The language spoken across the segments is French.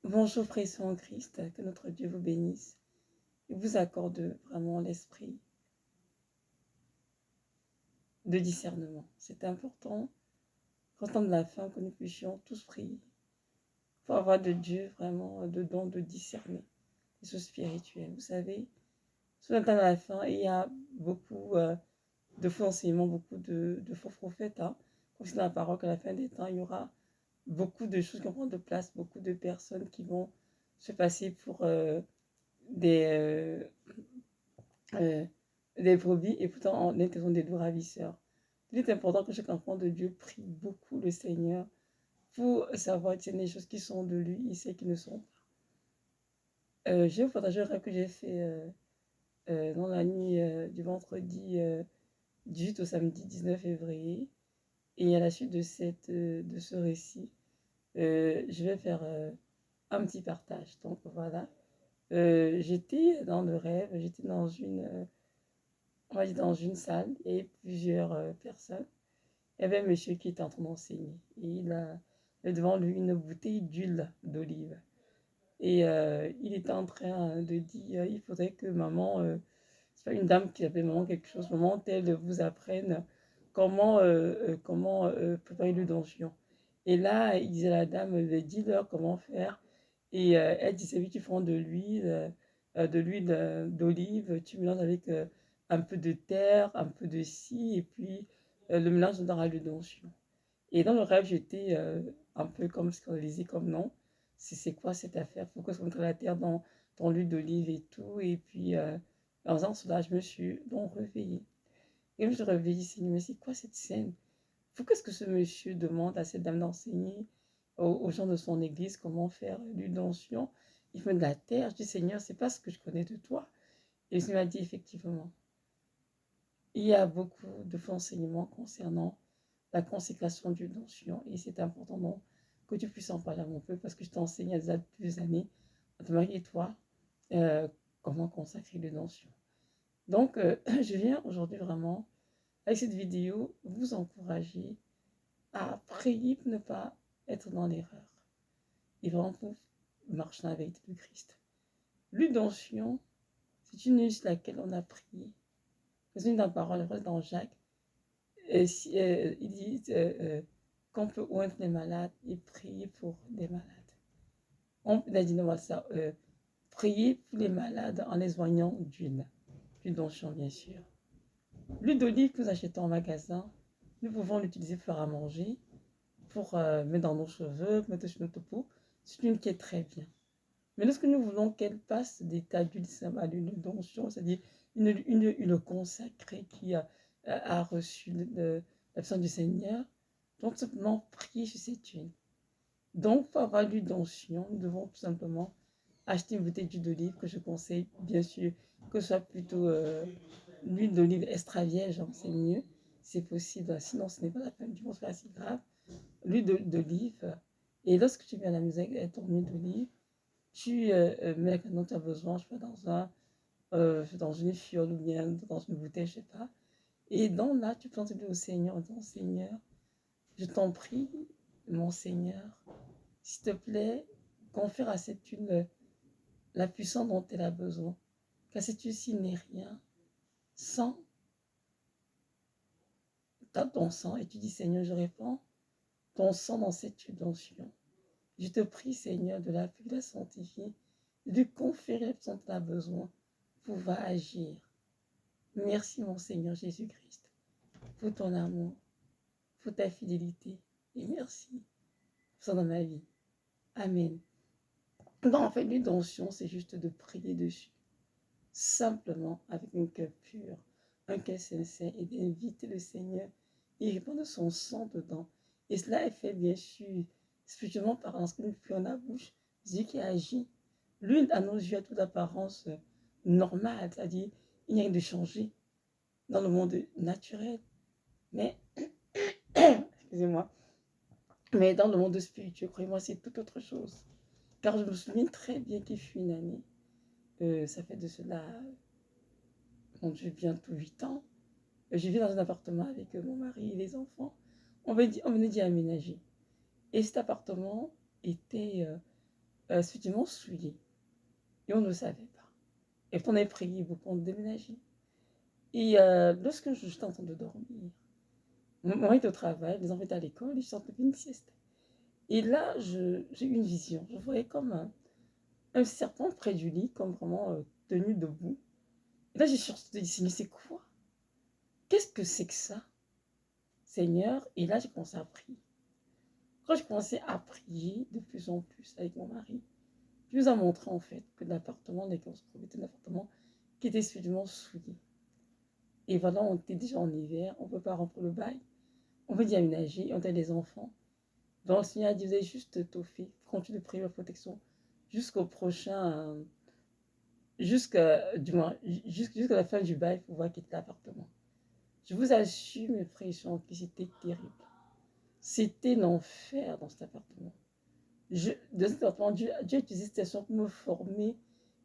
Bonjour, frères et sœurs en Christ, que notre Dieu vous bénisse et vous accorde vraiment l'esprit de discernement. C'est important qu'en temps de la fin, que nous puissions tous prier pour avoir de Dieu vraiment le don de discerner les choses spirituelles. Vous savez, sur le temps de la fin, il y a beaucoup de faux enseignements, beaucoup de faux prophètes. Comme c'est dans la parole qu'à la fin des temps, il y aura beaucoup de choses qui vont prendre de place, beaucoup de personnes qui vont se passer pour des, euh, des brebis et pourtant en intention des loups ravisseurs. Il est important que chaque enfant de Dieu prie beaucoup le Seigneur pour savoir tiens, les choses qui sont de lui et celles qui ne sont pas. Je vais vous partager un rêve que j'ai fait dans la nuit du vendredi 18 au samedi 19 février. Et à la suite de ce récit, je vais faire un petit partage. Donc voilà, j'étais dans le rêve, j'étais dans on va dire dans une salle et plusieurs personnes. Il y avait un monsieur qui était en train d'enseigner et il a devant lui une bouteille d'huile d'olive. Et il était en train de dire il faudrait que maman, c'est pas une dame qui appelle maman quelque chose, maman telle vous apprenne comment préparer le donjon. Et là, il disait à la dame, dis-leur comment faire. Et elle disait, oui, tu prends de l'huile d'olive, tu mélanges avec un peu de terre, un peu de scie, et puis le mélange donnera le donjon. Et dans le rêve, j'étais un peu comme scandalisée, comme non, c'est quoi cette affaire? Pourquoi est-ce qu'on met la terre dans l'huile d'olive et tout? Et puis, en faisant cela, je me suis donc réveillée. Et je me suis réveillée, Seigneur, mais c'est quoi cette scène? Pourquoi est-ce que ce monsieur demande à cette dame d'enseigner aux gens de son église comment faire l'huile d'onction? Il fait de la terre. Je dis, Seigneur, c'est pas ce que je connais de toi. Et le Seigneur m'a dit, effectivement, il y a beaucoup de faux enseignements concernant la consécration du donjon. Et c'est important donc, que tu puisses en parler à mon peuple parce que je t'enseigne il y a plusieurs années, à te marier toi, euh, comment consacrer le donjon. Donc, je viens aujourd'hui vraiment, avec cette vidéo, vous encourager à prier pour ne pas être dans l'erreur et vraiment pour marcher dans la vérité de Christ. L'udontion, c'est une nuit sur laquelle on a prié. C'est une dans la parole, dans Jacques, il dit qu'on peut oindre les malades et prier pour les malades. On a dit non, ça, prier pour les malades en les oignant d'huile d'onction, bien sûr. L'huile d'olive que nous achetons en magasin, nous pouvons l'utiliser pour faire à manger, pour mettre dans nos cheveux, mettre sur notre peau. C'est une qui est très bien. Mais lorsque nous voulons qu'elle passe d'état d'huile à l'huile d'onction, c'est-à-dire une consacrée qui a reçu la puissance du Seigneur, donc simplement prier sur cette huile. Donc, pour avoir l'huile d'onction, nous devons tout simplement acheter une bouteille d'huile d'olive que je conseille, bien sûr, que ce soit plutôt l'huile d'olive extra vierge, hein, c'est mieux, c'est possible. Sinon, ce n'est pas la peine du monde, c'est pas si grave. L'huile d'olive, et lorsque tu viens à la maison avec ton huile d'olive, tu mets la quantité dont tu as besoin, je sais pas, dans une fiole ou bien dans une bouteille, je sais pas. Et donc là, tu plantes au Seigneur en disant, Seigneur, je t'en prie, mon Seigneur, s'il te plaît, confère à cette huile la puissance dont elle a besoin. Car cette huile-ci n'est rien sans ton sang. Et tu dis, Seigneur, je répands ton sang dans cette huile d'onction. Je te prie, Seigneur, de la de la sanctifier, de lui conférer la puissance dont elle a besoin pour pouvoir agir. Merci, mon Seigneur Jésus-Christ, pour ton amour, pour ta fidélité. Et merci pour ça dans ma vie. Amen. Donc, en fait, l'idention, c'est juste de prier dessus. Simplement, avec un cœur pur, un cœur sincère, et d'inviter le Seigneur et répandre son sang dedans. Et cela est fait, bien sûr, spirituellement parlant, ce que nous prions dans la bouche, Dieu qui agit. L'une, à nos yeux, a toute apparence normale, c'est-à-dire, il n'y a rien de changé dans le monde naturel. Mais, excusez-moi, mais dans le monde spirituel, croyez-moi, c'est tout autre chose. Car je me souviens très bien qu'il fut une année, ça fait de cela, mon Dieu, bientôt 8 ans, je vivais dans un appartement avec mon mari et les enfants. On venait d'y aménager. Et cet appartement était subitement souillé. Et on ne le savait pas. Et on a prié beaucoup, on déménageait. Et lorsque j'étais en train de dormir, mon mari était au travail, les enfants étaient à l'école, et je sortais une sieste. Et là, j'ai eu une vision. Je voyais comme un serpent près du lit, comme vraiment tenu debout. Et là, j'ai cherché, mais c'est quoi? Qu'est-ce que c'est que ça, Seigneur? Et là, j'ai commencé à prier. Quand j'ai commencé à prier de plus en plus avec mon mari, il nous a montré en fait que l'appartement dans lequel on se trouvait était un appartement qui était subitement souillé. Et voilà, on était déjà en hiver, on ne peut pas remplir le bail, on veut y aménager, on a des enfants. Donc le Seigneur a dit, vous avez juste tauffé, continue de prier la protection jusqu'au prochain, du moins, jusqu'à la fin du bail pour pouvoir quitter l'appartement. Je vous assure, mes frères et sœurs, que c'était terrible. C'était l'enfer dans cet appartement. De cet appartement, Dieu a utilisé cette situation pour me former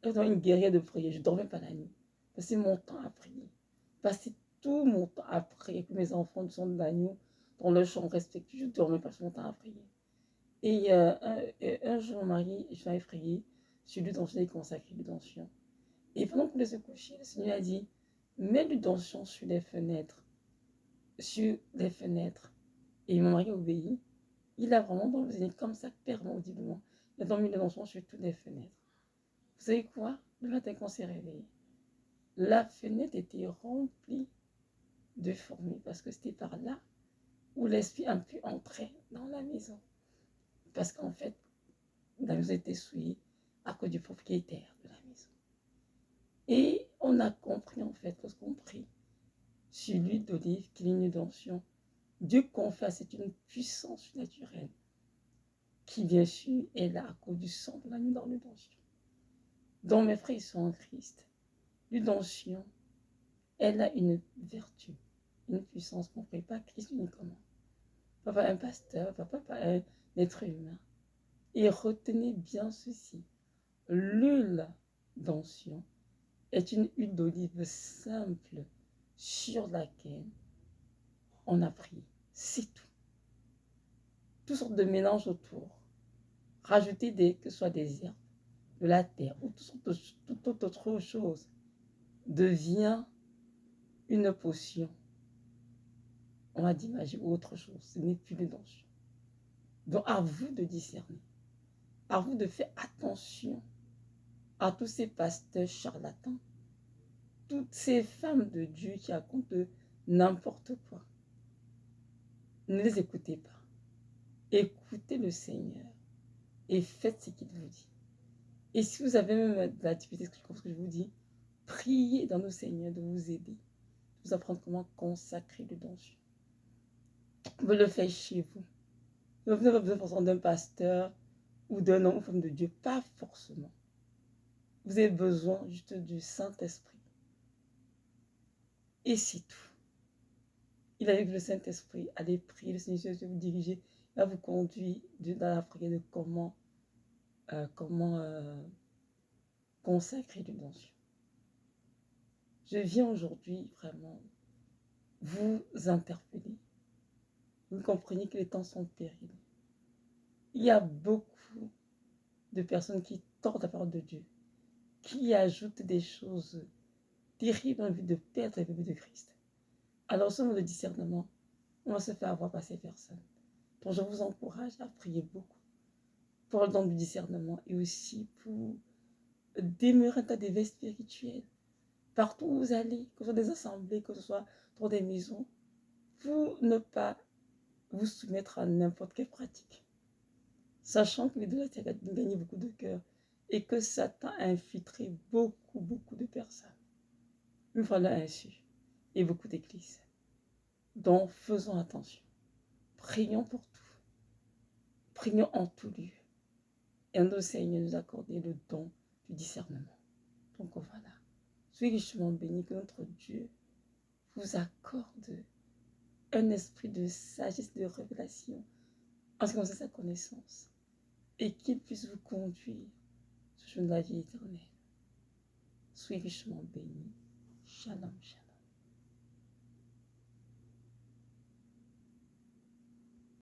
comme une guerrière de prière. Je ne dormais pas la nuit. Passais mon temps à prier. Passais tout mon temps à prier. Que mes enfants sont d'agneau dans leur chambre respective. Je ne dormais pas, mon temps à prier. Et un jour, mon mari, je m'avais prié sur l'utension consacré, l'utension. Et pendant qu'on se coucher, le Seigneur a dit, mets l'utension sur les fenêtres. Sur les fenêtres. Et mon mari obéit. Il a vraiment dormi comme ça, clairement, audiblement. Il a dormi l'utension sur toutes les fenêtres. Vous savez quoi? Le matin, quand on s'est réveillé, la fenêtre était remplie de fourmis parce que c'était par là où l'esprit a pu entrer dans la maison. Parce qu'en fait, la maison était souillée à cause du propriétaire de la maison. Et on a compris, en fait, lorsqu'on prie sur l'huile d'olive, qui est une onction, Dieu confesse, c'est une puissance naturelle qui, bien sûr, est là à cause du sang de l'agneau dans l'onction. Donc, mes frères, ils sont en Christ. L'onction, elle a une vertu, une puissance qu'on ne fait pas Christ uniquement. Pas un pasteur, pas un être humain. Et retenez bien ceci. L'huile d'onction est une huile d'olive simple sur laquelle on a prié. C'est tout. Toutes sortes de mélanges autour. Rajoutez que ce soit des herbes, de la terre ou toute autre chose devient une potion. On va dire magie ou autre chose. Ce n'est plus l'onction. Donc à vous de discerner. À vous de faire attention à tous ces pasteurs charlatans, toutes ces femmes de Dieu qui racontent n'importe quoi. Ne les écoutez pas. Écoutez le Seigneur et faites ce qu'il vous dit. Et si vous avez même de la difficulté, ce que je vous dis, priez dans le Seigneur de vous aider, de vous apprendre comment consacrer le donjon. Vous le faites chez vous. Vous n'avez pas besoin d'un pasteur ou d'un homme ou femme de Dieu, pas forcément. Vous avez besoin juste du Saint-Esprit. Et c'est tout. Il avec le Saint-Esprit, allez prier, le Seigneur va vous diriger, il va vous conduire dans la prière de comment consacrer l'onction. Je viens aujourd'hui vraiment vous interpeller. Vous comprenez que les temps sont terribles. Il y a beaucoup de personnes qui tordent la parole de Dieu, qui ajoutent des choses terribles en vue de perdre la vie de Christ. Alors, selon le discernement, on va se faire avoir par ces personnes. Donc, je vous encourage à prier beaucoup pour le don du discernement et aussi pour demeurer dans des veilles spirituelles. Partout où vous allez, que ce soit des assemblées, que ce soit dans des maisons, pour ne pas vous soumettre à n'importe quelle pratique. Sachant que l'idolâtrie a gagné beaucoup de cœurs et que Satan a infiltré beaucoup de personnes. Une fois là insu, et beaucoup d'églises. Donc, faisons attention. Prions pour tout. Prions en tout lieu. Et notre Seigneur nous accorder le don du discernement. Donc voilà. Soyez richement bénis, que notre Dieu vous accorde un esprit de sagesse, de révélation, en ce qui concerne sa connaissance, et qu'il puisse vous conduire sur le chemin de la vie éternelle. Soyez richement bénis. Shalom, shalom.